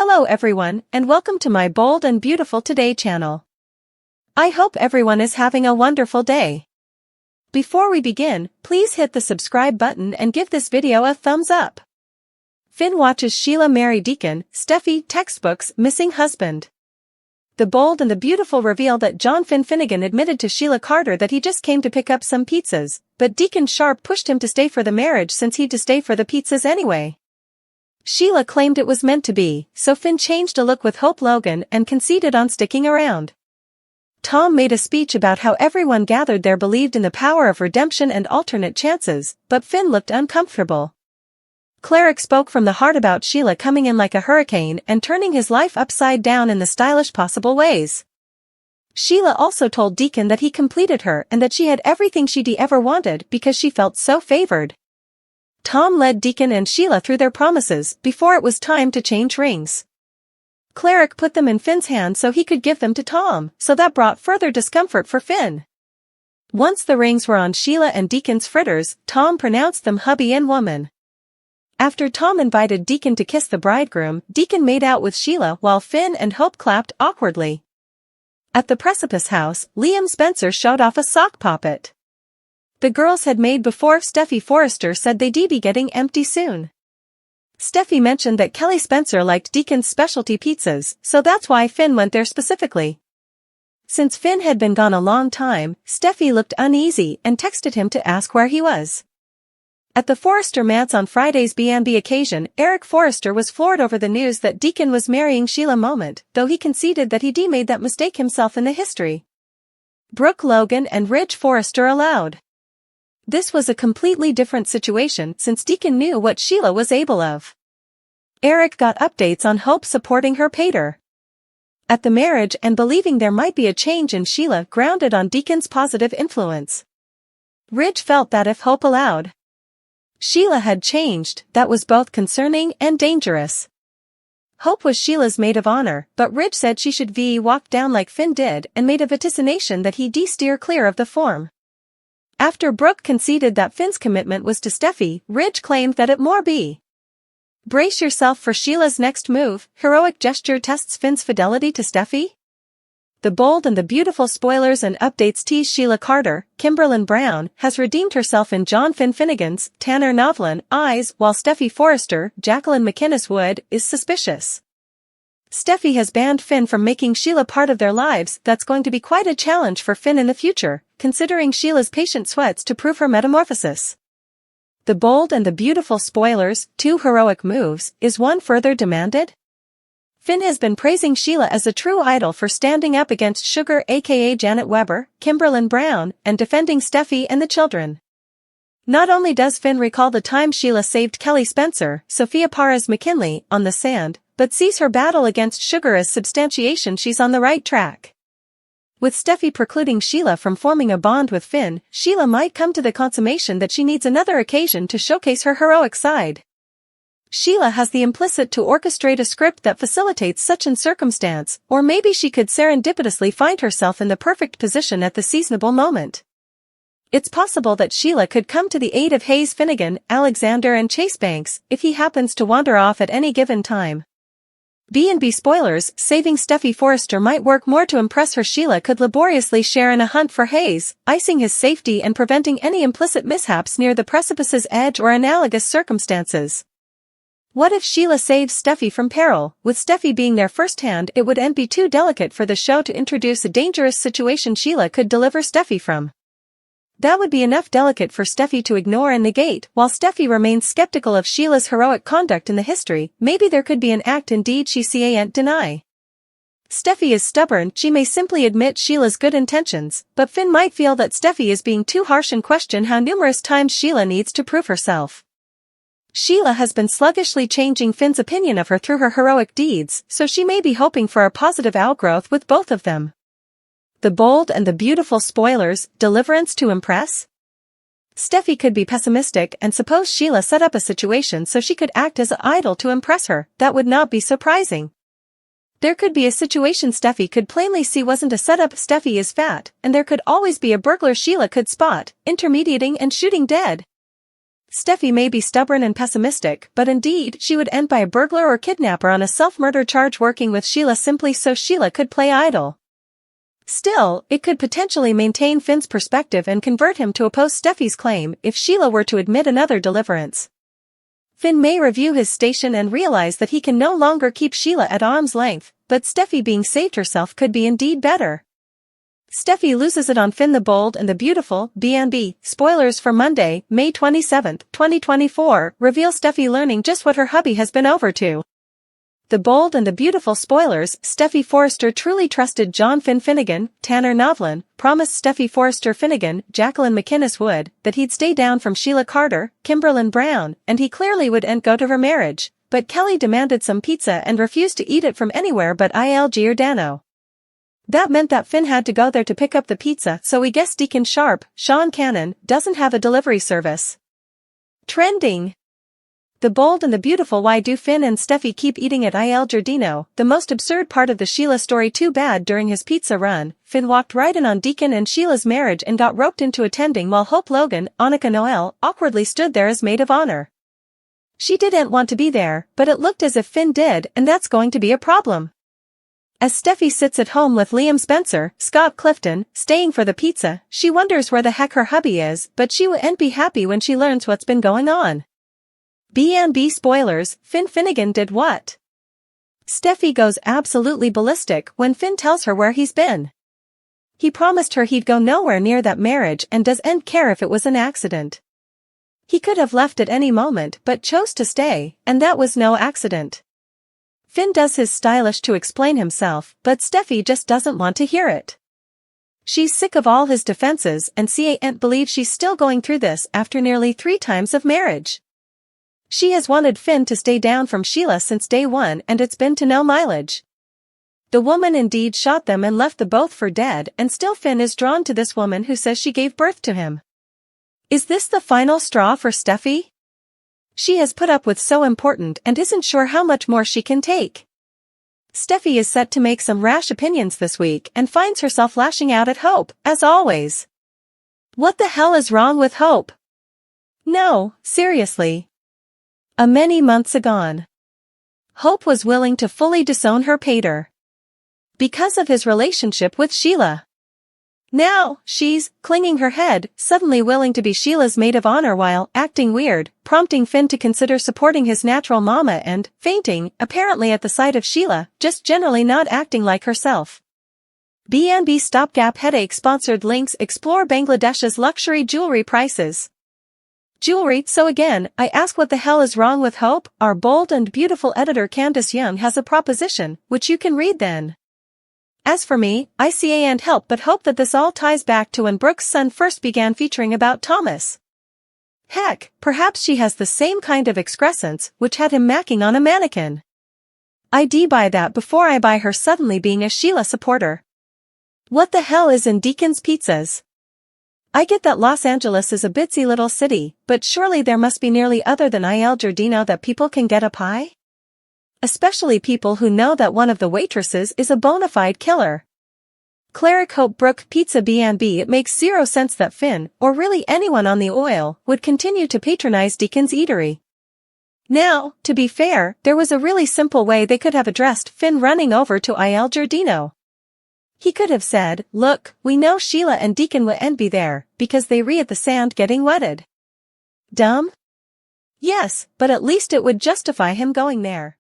Hello everyone, and welcome to my Bold and Beautiful Today channel. I hope everyone is having a wonderful day. Before we begin, please hit the subscribe button and give this video a thumbs up. Finn watches Sheila marry Deacon, Steffy textbook's missing husband. The Bold and the Beautiful reveal that John Finn Finnegan admitted to Sheila Carter that he just came to pick up some pizzas, but Deacon Sharp pushed him to stay for the marriage since he'd to stay for the pizzas anyway. Sheila claimed it was meant to be, so Finn changed a look with Hope Logan and conceded on sticking around. Tom made a speech about how everyone gathered there believed in the power of redemption and alternate chances, but Finn looked uncomfortable. Cleric spoke from the heart about Sheila coming in like a hurricane and turning his life upside down in the stylish possible ways. Sheila also told Deacon that he completed her and that she had everything she'd ever wanted because she felt so favored. Tom led Deacon and Sheila through their promises before it was time to change rings. Cleric put them in Finn's hand so he could give them to Tom, so that brought further discomfort for Finn. Once the rings were on Sheila and Deacon's fritters, Tom pronounced them hubby and woman. After Tom invited Deacon to kiss the bridegroom, Deacon made out with Sheila while Finn and Hope clapped awkwardly. At the Precipice house, Liam Spencer showed off a sock puppet. The girls had made before Steffy Forrester said they'd be getting empty soon. Steffy mentioned that Kelly Spencer liked Deacon's specialty pizzas, so that's why Finn went there specifically. Since Finn had been gone a long time, Steffy looked uneasy and texted him to ask where he was. At the Forrester manse on Friday's B&B occasion, Eric Forrester was floored over the news that Deacon was marrying Sheila moment, though he conceded that he'd made that mistake himself in the history. Brooke Logan and Ridge Forrester allowed. This was a completely different situation since Deacon knew what Sheila was able of. Eric got updates on Hope supporting her pater at the marriage and believing there might be a change in Sheila grounded on Deacon's positive influence. Ridge felt that if Hope allowed Sheila had changed, that was both concerning and dangerous. Hope was Sheila's maid of honor, but Ridge said she should walk down like Finn did and made a vaticination that he'd steer clear of the form. After Brooke conceded that Finn's commitment was to Steffy, Ridge claimed that it more be. Brace yourself for Sheila's next move, heroic gesture tests Finn's fidelity to Steffy? The Bold and the Beautiful spoilers and updates tease Sheila Carter, Kimberlyn Brown, has redeemed herself in John Finn Finnegan's, Tanner Novlin, eyes, while Steffy Forrester, Jacqueline McInnes Wood, is suspicious. Steffy has banned Finn from making Sheila part of their lives. That's going to be quite a challenge for Finn in the future, considering Sheila's patient sweats to prove her metamorphosis. The Bold and the Beautiful spoilers, 2 heroic moves, is one further demanded? Finn has been praising Sheila as a true idol for standing up against Sugar aka Janet Weber, Kimberlyn Brown, and defending Steffy and the children. Not only does Finn recall the time Sheila saved Kelly Spencer, Sophia Parras McKinley, on the sand, but sees her battle against Sugar as substantiation she's on the right track. With Steffy precluding Sheila from forming a bond with Finn, Sheila might come to the consummation that she needs another occasion to showcase her heroic side. Sheila has the implicit to orchestrate a script that facilitates such an circumstance, or maybe she could serendipitously find herself in the perfect position at the seasonable moment. It's possible that Sheila could come to the aid of Hayes Finnegan, Alexander and Chase Banks, if he happens to wander off at any given time. B&B spoilers, saving Steffy Forrester might work more to impress her. Sheila could laboriously share in a hunt for Hayes, icing his safety and preventing any implicit mishaps near the precipice's edge or analogous circumstances. What if Sheila saves Steffy from peril? With Steffy being there firsthand, it would be too delicate for the show to introduce a dangerous situation Sheila could deliver Steffy from. That would be enough delicate for Steffy to ignore and negate. While Steffy remains skeptical of Sheila's heroic conduct in the history, maybe there could be an act indeed she can't deny. Steffy is stubborn, she may simply admit Sheila's good intentions, but Finn might feel that Steffy is being too harsh and question how numerous times Sheila needs to prove herself. Sheila has been sluggishly changing Finn's opinion of her through her heroic deeds, so she may be hoping for a positive outgrowth with both of them. The Bold and the Beautiful spoilers, deliverance to impress? Steffy could be pessimistic and suppose Sheila set up a situation so she could act as an idol to impress her. That would not be surprising. There could be a situation Steffy could plainly see wasn't a setup. Steffy is fat, and there could always be a burglar Sheila could spot, intermediating and shooting dead. Steffy may be stubborn and pessimistic, but indeed she would end by a burglar or kidnapper on a self-murder charge working with Sheila simply so Sheila could play idol. Still, it could potentially maintain Finn's perspective and convert him to oppose Steffy's claim if Sheila were to admit another deliverance. Finn may review his station and realize that he can no longer keep Sheila at arm's length, but Steffy being saved herself could be indeed better. Steffy loses it on Finn the Bold and the Beautiful, B&B. Spoilers for Monday, May 27, 2024, reveal Steffy learning just what her hubby has been over to. The Bold and the Beautiful spoilers. Steffy Forrester truly trusted John Finn Finnegan. Tanner Novlin promised Steffy Forrester Finnegan, Jacqueline McInnes Wood, that he'd stay down from Sheila Carter, Kimberlyn Brown, and he clearly wouldn't go to her marriage, but Kelly demanded some pizza and refused to eat it from anywhere but Il Giordano. That meant that Finn had to go there to pick up the pizza, so we guess Deacon Sharp, Sean Cannon, doesn't have a delivery service. Trending. The Bold and the Beautiful. Why do Finn and Steffy keep eating at Il Giordano? The most absurd part of the Sheila story. Too bad during his pizza run, Finn walked right in on Deacon and Sheila's marriage and got roped into attending while Hope Logan, Annika Noel, awkwardly stood there as maid of honor. She didn't want to be there, but it looked as if Finn did, and that's going to be a problem. As Steffy sits at home with Liam Spencer, Scott Clifton, staying for the pizza, she wonders where the heck her hubby is, but she won't be happy when she learns what's been going on. B&B spoilers. Finn Finnegan did what? Steffy goes absolutely ballistic when Finn tells her where he's been. He promised her he'd go nowhere near that marriage and doesn't care if it was an accident. He could have left at any moment but chose to stay, and that was no accident. Finn does his stylish to explain himself, but Steffy just doesn't want to hear it. She's sick of all his defenses and can't believe she's still going through this after nearly 3 times of marriage. She has wanted Finn to stay down from Sheila since day one, and it's been to no mileage. The woman indeed shot them and left the both for dead, and still Finn is drawn to this woman who says she gave birth to him. Is this the final straw for Steffy? She has put up with so important and isn't sure how much more she can take. Steffy is set to make some rash opinions this week and finds herself lashing out at Hope, as always. What the hell is wrong with Hope? No, seriously. Many months agone, Hope was willing to fully disown her pater because of his relationship with Sheila. Now, she's clinging her head, suddenly willing to be Sheila's maid of honor while acting weird, prompting Finn to consider supporting his natural mama and fainting, apparently at the sight of Sheila, just generally not acting like herself. B&B Stopgap Headache sponsored links. Explore Bangladesh's luxury jewelry prices. Jewelry. So again, I ask, what the hell is wrong with Hope? Our Bold and Beautiful editor Candace Young has a proposition, which you can read then. As for me, I can't help but hope that this all ties back to when Brooke's son first began featuring about Thomas. Heck, perhaps she has the same kind of excrescence which had him macking on a mannequin. I'd buy that before I buy her suddenly being a Sheila supporter. What the hell is in Deacon's Pizzas? I get that Los Angeles is a bitsy little city, but surely there must be nearly other than Il Giordano that people can get a pie? Especially people who know that one of the waitresses is a bona fide killer. Cleric Hope Brooke Pizza B&B. It makes zero sense that Finn, or really anyone on the oil, would continue to patronize Deacon's eatery. Now, to be fair, there was a really simple way they could have addressed Finn running over to Il Giordano. He could have said, look, we know Sheila and Deacon wouldn't be there, because they at the sand getting wedded. Dumb? Yes, but at least it would justify him going there.